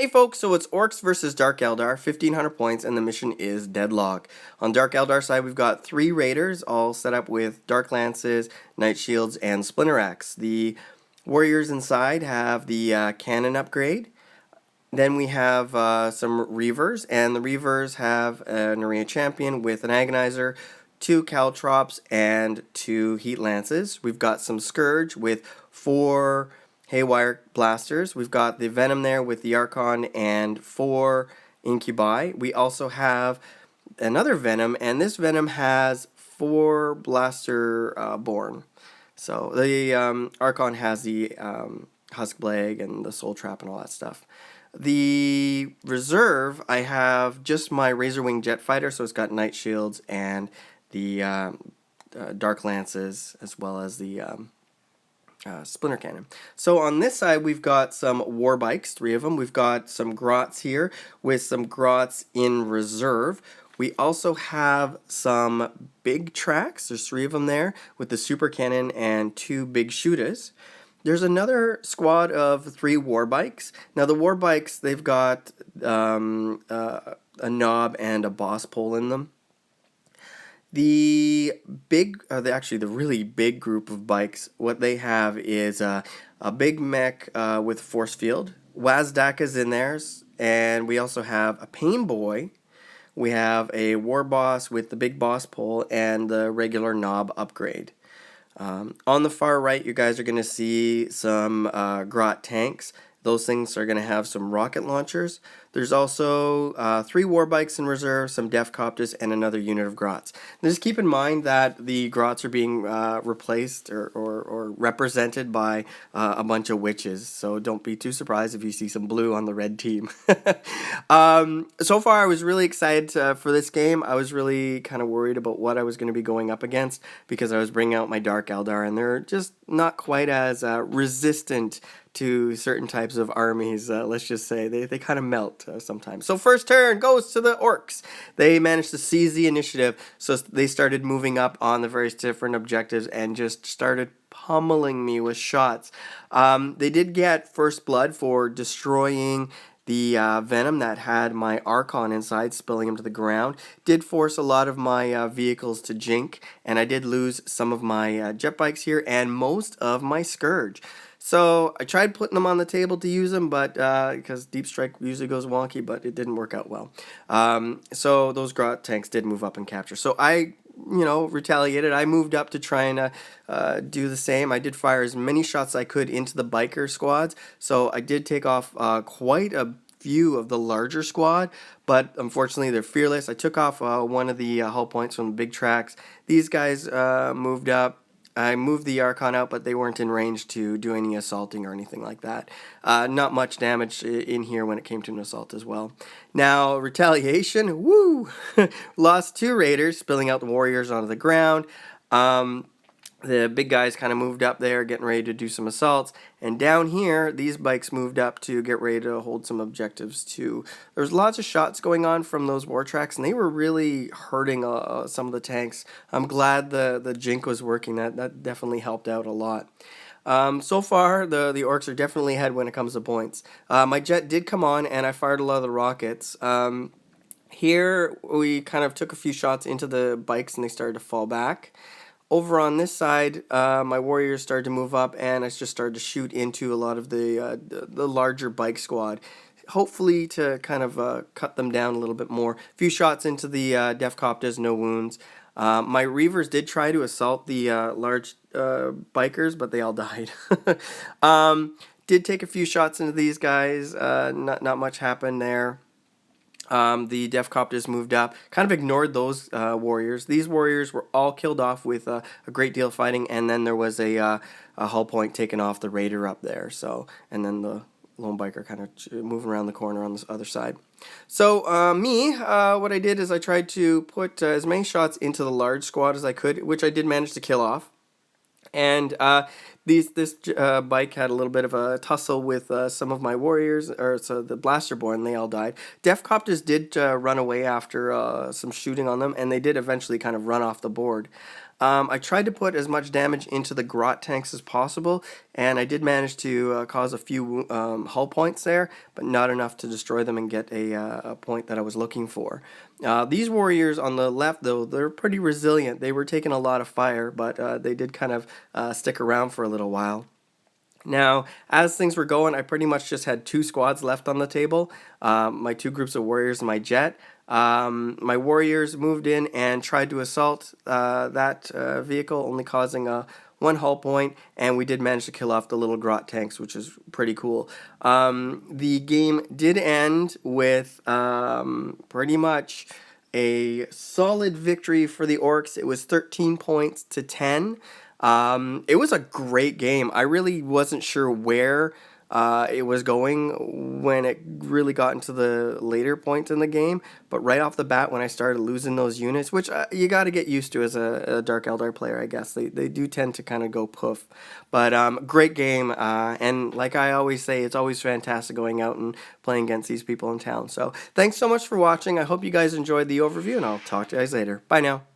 Hey folks, so it's Orks versus Dark Eldar, 1500 points, and the mission is Deadlock. On Dark Eldar side, we've got 3 raiders, all set up with Dark Lances, Knight Shields, and Splinter Axe. The warriors inside have the cannon upgrade. Then we have some Reavers, and the Reavers have an Arena Champion with an Agonizer, 2 Caltrops, and 2 Heat Lances. We've got some Scourge with 4 Haywire Blasters. We've got the Venom there with the Archon and 4 Incubi. We also have another Venom, and this Venom has 4 Blaster Born. So the Archon has the Husk Blade and the Soul Trap and all that stuff. The reserve, I have just my Razorwing Jet Fighter, so it's got Knight Shields and the Dark Lances, as well as the Splinter Cannon. So on this side, we've got some War Bikes, 3 of them. We've got some Grots here with some Grots in reserve. We also have some big tracks. There's 3 of them there with the Super Cannon and 2 big shooters. There's another squad of 3 war bikes. Now the war bikes, they've got a knob and a boss pole in them. The really big group of bikes, what they have is a big mech with force field. Wazdaka's in theirs, and we also have a Pain Boy. We have a war boss with the big boss pole and the regular knob upgrade. On the far right, you guys are going to see some Grot tanks. Those things are going to have some rocket launchers. There's also 3 war bikes in reserve, some Def Copters, and another unit of Grots. Now just keep in mind that the Grots are being replaced or represented by a bunch of witches, so don't be too surprised if you see some blue on the red team. So far, I was really excited for this game. I was really kind of worried about what I was going to be going up against because I was bringing out my Dark Eldar, and they're just not quite as resistant to certain types of armies. Let's just say they kind of melt sometimes. So first turn goes to the Orks. They managed to seize the initiative, so they started moving up on the various different objectives and just started pummeling me with shots. They did get first blood for destroying the Venom that had my Archon inside, spilling him to the ground. Did force a lot of my vehicles to jink, and I did lose some of my jet bikes here and most of my Scourge. So I tried putting them on the table to use them, but because Deep Strike usually goes wonky, but it didn't work out well. So those Grot tanks did move up and capture. So I, retaliated. I moved up to try and do the same. I did fire as many shots as I could into the biker squads. So I did take off quite a few of the larger squad, but unfortunately they're fearless. I took off one of the hull points from the big tracks. These guys moved up. I moved the Archon out, but they weren't in range to do any assaulting or anything like that. Not much damage in here when it came to an assault as well. Now, retaliation, woo! Lost 2 raiders, spilling out the warriors onto the ground. The big guys kind of moved up there, getting ready to do some assaults. And down here, these bikes moved up to get ready to hold some objectives too. There's lots of shots going on from those war tracks, and they were really hurting some of the tanks. I'm glad the Jink was working. That definitely helped out a lot. So far, the Orks are definitely ahead when it comes to points. My jet did come on, and I fired a lot of the rockets. Here, we kind of took a few shots into the bikes, and they started to fall back. Over on this side, my warriors started to move up, and I just started to shoot into a lot of the larger bike squad, hopefully to kind of cut them down a little bit more. A few shots into the Def Copters, no wounds. My Reavers did try to assault the large bikers, but they all died. Did take a few shots into these guys. Not much happened there. The Def Copters moved up, kind of ignored those warriors. These warriors were all killed off with a great deal of fighting, and then there was a hull point taken off the raider up there. So, and then the lone biker kind of moving around the corner on the other side. So what I did is I tried to put as many shots into the large squad as I could, which I did manage to kill off. And this bike had a little bit of a tussle with some of my warriors, so the Blasterborn, they all died. Def Copters did run away after some shooting on them, and they did eventually kind of run off the board. I tried to put as much damage into the grot tanks as possible, and I did manage to cause a few hull points there, but not enough to destroy them and get a point that I was looking for. These warriors on the left, though, they're pretty resilient. They were taking a lot of fire, but they did kind of stick around for a little while. Now, as things were going, I pretty much just had two squads left on the table, my two groups of warriors and my jet. My warriors moved in and tried to assault that vehicle, only causing one hull point, and we did manage to kill off the little grot tanks, which is pretty cool. The game did end with pretty much a solid victory for the Orcs. It was 13 points to 10. It was a great game. I really wasn't sure where it was going when it really got into the later points in the game, but right off the bat when I started losing those units, which you got to get used to as a Dark Eldar player, I guess. They do tend to kind of go poof. But great game, and like I always say, it's always fantastic going out and playing against these people in town. So thanks so much for watching. I hope you guys enjoyed the overview, and I'll talk to you guys later. Bye now.